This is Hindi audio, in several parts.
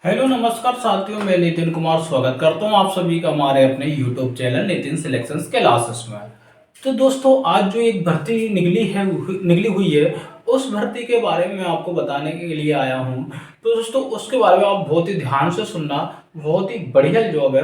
हेलो नमस्कार साथियों, मैं नितिन कुमार स्वागत करता हूं आप सभी का हमारे अपने YouTube channel Nitin selections classes में। तो दोस्तों, आज जो एक भर्ती निकली हुई है, उस भर्ती के बारे में मैं आपको बताने के लिए आया हूं। तो दोस्तों, उसके बारे में आप बहुत ही ध्यान से सुनना। बहुत ही बढ़िया जॉब है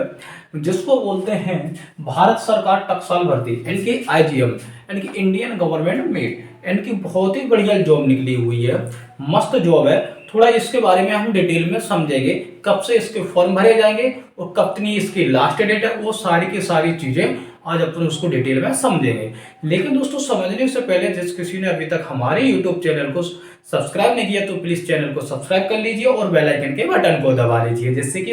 जिसको बोलते हैं भारत सरकार टकसाल भर्ती यानी कि IGM यानी कि इंडियन गवर्नमेंट मेड, यानी कि बहुत ही बढ़िया जॉब निकली हुई है। मस्त जॉब है। थोड़ा इसके बारे में हम डिटेल में समझेंगे, कब से इसके फॉर्म भरे जाएंगे और कब तक इसकी लास्ट डेट है, वो सारी की सारी चीजें आज अपन उसको डिटेल में समझेंगे। लेकिन दोस्तों, समझने से पहले जिस किसी ने अभी तक हमारे यूट्यूब चैनल को सब्सक्राइब नहीं किया तो प्लीज चैनल को सब्सक्राइब कर लीजिए और बेल आइकन के बटन को दबा लीजिए, जिससे कि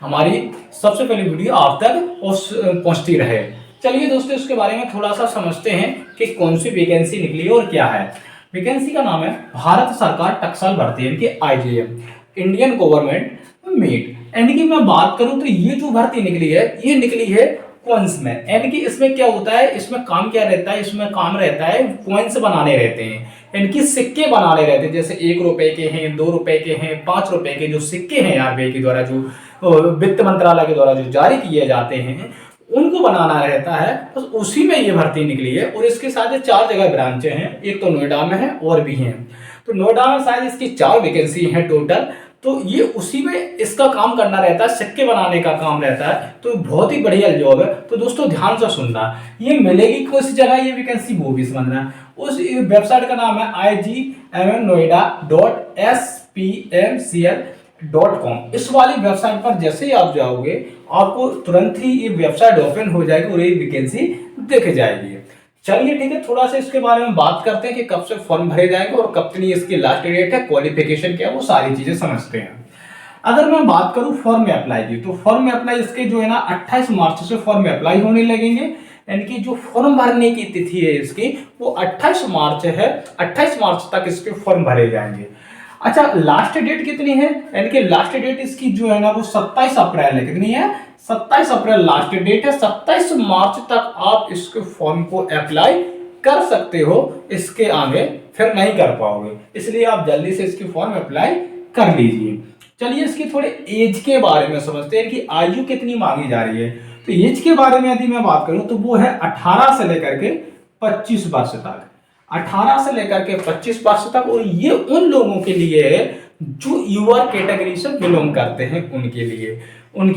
हमारी सबसे पहली वीडियो आप तक पहुंचती रहे। चलिए दोस्तों, इसके बारे में थोड़ा सा समझते हैं कि कौन सी वैकेंसी निकली है और क्या है। वैकेंसी का नाम है भारत सरकार टकसाल भर्ती यानी कि IGM इंडियन गवर्नमेंट मेड। यानी कि मैं बात करूं तो ये जो भर्ती निकली है, ये निकली है कॉइन्स में। यानी कि इसमें क्या होता है, इसमें काम क्या रहता है, इसमें काम रहता है कॉइन्स बनाने रहते हैं, यानी कि सिक्के बनाने रहते हैं। जैसे 1 रुपए के हैं, 2 रुपए के हैं, 5 रुपए के जो सिक्के हैं RBI के द्वारा, जो वित्त मंत्रालय के द्वारा जो जारी किए जाते हैं, उनको बनाना रहता है। बस उसी में ये भर्ती निकली है। और इसके साथ 4 जगह ब्रांचें हैं, एक तो नोएडा में है और भी हैं। तो नोएडा में शायद इसकी 4 वैकेंसी हैं टोटल। तो ये उसी में इसका काम करना रहता है, सिक्के बनाने का काम रहता है। तो बहुत ही बढ़िया जॉब है। तो दोस्तों, ध्यान से सुनना, ये मिलेगी किस जगह ये वैकेंसी वो भी समझना। उस वेबसाइट का नाम है igmnoida.spmcl.com। इस वाली वेबसाइट पर जैसे ही आप जाओगे, आपको तुरंत ही ये वेबसाइट ओपन हो जाएगी और ये वैकेंसी दिख जाएगी। चलिए ठीक है, थोड़ा सा इसके बारे में बात करते हैं कि कब से फॉर्म भरे जाएंगे और कब तक इसकी लास्ट डेट है, क्वालिफिकेशन क्या है, वो सारी चीजें समझते हैं। अगर मैं बात करूं फॉर्म में अप्लाई की, तो फॉर्म में अप्लाई इसके जो है ना 28 मार्च से फॉर्म में अप्लाई होने लगेंगे। यानी कि जो फॉर्म भरने की तिथि है इसकी, वो 28 मार्च है। 28 मार्च तक इसके फॉर्म भरे जाएंगे। अच्छा, लास्ट डेट कितनी है, यानी कि लास्ट डेट इसकी जो है ना वो 27 अप्रैल है। कितनी है? 27 अप्रैल लास्ट डेट है। 27 मार्च तक आप इसके फॉर्म को अप्लाई कर सकते हो, इसके आगे फिर नहीं कर पाओगे। इसलिए आप जल्दी से इसकी फॉर्म अप्लाई कर लीजिए। चलिए, इसकी थोड़े एज के बारे में समझते हैं कि आयु कितनी मांगी जा रही है। तो एज के बारे में यदि मैं बात करूं तो वो है 18 से लेकर के 25 वर्ष तक। 18 से लेकर के 25 वर्ष तक। और ये उन लोगों के लिए है जो युवा कैटेगरी से बिलोंग करते हैं, उनके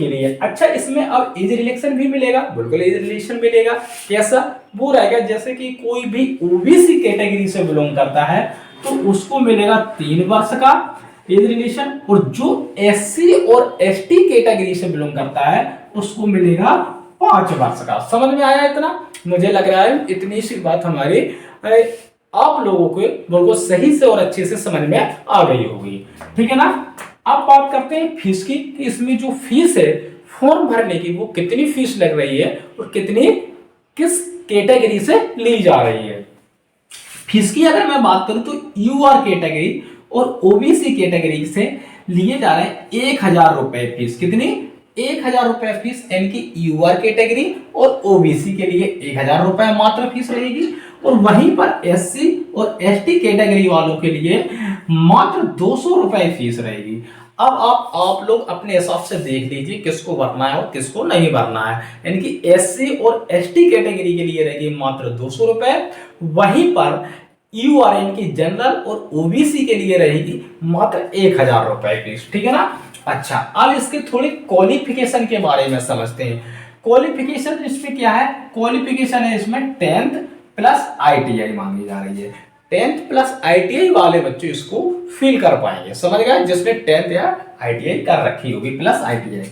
लिए। अच्छा, इसमें अब एज रिलेक्शन भी मिलेगा। बिल्कुल एज रिलेक्शन मिलेगा। कैसा? वो रहेगा जैसे कि कोई भी OBC कैटेगरी से बिलोंग करता है तो उसको मिलेगा 3 वर्ष का एज रिलेशन, और जो SC और ST कैटेगरी से बिलोंग करता है उसको मिलेगा 5 वर्ष का। समझ में आया इतना? मुझे लग रहा है इतनी सी बात हमारी आप लोगों को बिल्कुल सही से और अच्छे से समझ में आ गई होगी। ठीक है ना? अब बात करते हैं फीस की, कि इसमें जो फीस है फॉर्म भरने की, वो कितनी फीस लग रही है और कितनी किस कैटेगरी से ली जा रही है। फीस की अगर मैं बात करूं तो UR कैटेगरी और OBC कैटेगरी से लिए जा रहे हैं 1000 रुपए फीस। कितनी? 1000 रुपए फीस, यानी कि UR कैटेगरी और OBC के लिए 1000 रुपए मात्र फीस रहेगी। और वहीं पर SC और ST कैटेगरी वालों के लिए मात्र 200 रुपए फीस रहेगी। अब आप लोग अपने हिसाब से देख लीजिए किसको भरना है और किसको नहीं भरना है। यानी कि SC और ST कैटेगरी के लिए रहेगी मात्र 200 रुपए। वहीं पर UR यानी कि जनरल और OBC के लिए रहेगी मात्र 1000 रुपए फीस। ठीक है ना? अच्छा, अब इसके थोड़ी क्वालिफिकेशन के बारे में समझते हैं। क्वालिफिकेशन इसमें क्या है? क्वालिफिकेशन है इसमें 10th प्लस ITI मांगी जा रही है। 10th प्लस ITI वाले बच्चे इसको फिल कर पाएंगे। समझ गए? जिसने 10th या ITI कर रखी होगी प्लस ITI।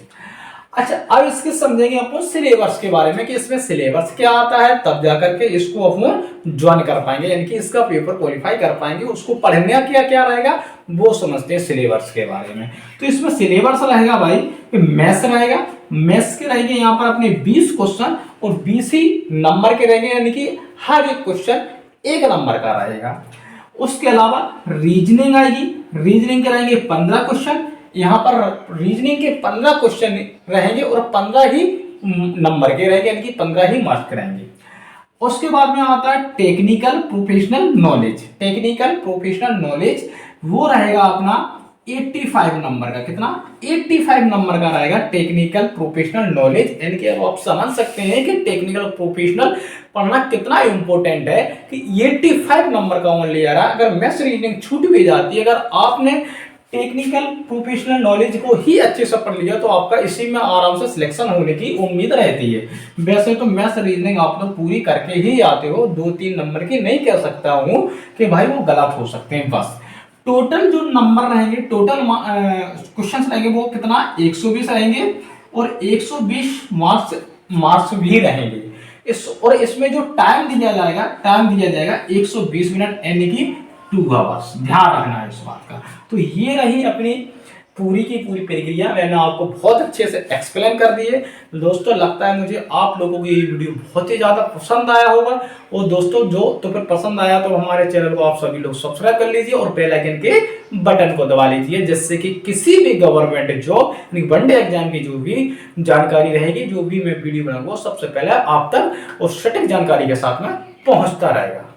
अच्छा, अब इसके समझेंगे अपन सिलेबस के बारे में कि इसमें सिलेबस क्या आता है, तब जाकर के इसको अपन ज्वाइन कर पाएंगे, यानी कि इसका पेपर क्वालिफाई कर पाएंगे। उसको पढ़ने क्या क्या रहेगा वो समझते हैं सिलेबस के बारे में। तो इसमें सिलेबस रहेगा भाई, मैथ्स रहेगा। मैथ्स के रहेंगे यहाँ पर अपने 20 क्वेश्चन और 20 ही नंबर के रहेंगे, यानी कि हर एक क्वेश्चन 1 नंबर का रहेगा। उसके अलावा रीजनिंग आएगी। रीजनिंग के रहेंगे 15 क्वेश्चन। यहाँ पर रीजनिंग के 15 क्वेश्चन रहेंगे और 15 ही नंबर के रहेंगे, यानी कि 15 ही मार्क्स के रहेंगे। उसके बाद में आता है technical professional knowledge. Technical professional knowledge वो रहेगा अपना 85 नंबर का, कितना 85 नंबर का रहेगा टेक्निकल प्रोफेशनल नॉलेज। यानी कि अब आप समझ सकते हैं कि टेक्निकल प्रोफेशनल पढ़ना कितना इंपॉर्टेंट है कि 85 नंबर का ओनली आ रहा है। अगर मैथ्स रीजनिंग छूट भी जाती है, अगर आपने टेक्निकल प्रोफेशनल नॉलेज को ही अच्छे से पढ़ लिया तो आपका इसी में आराम से सिलेक्शन होने की उम्मीद रहती है। वैसे तो मैथ्स रीजनिंग आप लोग पूरी करके ही आते हो, 2-3 नंबर की नहीं कह सकता हूँ कि भाई वो गलत हो सकते हैं। बस टोटल जो नंबर रहेंगे, टोटल क्वेश्चंस रहेंगे वो कितना 120 रहेंगे और 120 मार्क्स मार्क्स भी रहेंगे। और इसमें जो टाइम दिया जाएगा 120 मिनट, यानी कि 2 आवर्स। ध्यान रखना है इस बात का। तो ये रही अपनी पूरी की पूरी प्रक्रिया, मैंने आपको बहुत अच्छे से एक्सप्लेन कर दी है। दोस्तों लगता है मुझे आप लोगों को ये वीडियो बहुत ही ज़्यादा पसंद आया होगा। और दोस्तों जो तो फिर पसंद आया तो हमारे चैनल को आप सभी लोग सब्सक्राइब कर लीजिए और बेल आइकन के बटन को दबा लीजिए, जिससे कि किसी भी गवर्नमेंट जॉब यानी वनडे एग्जाम की जो भी जानकारी रहेगी, जो भी मैं वीडियो बनाऊंगा सबसे पहले आप तक और सटीक जानकारी के साथ में पहुंचता रहेगा।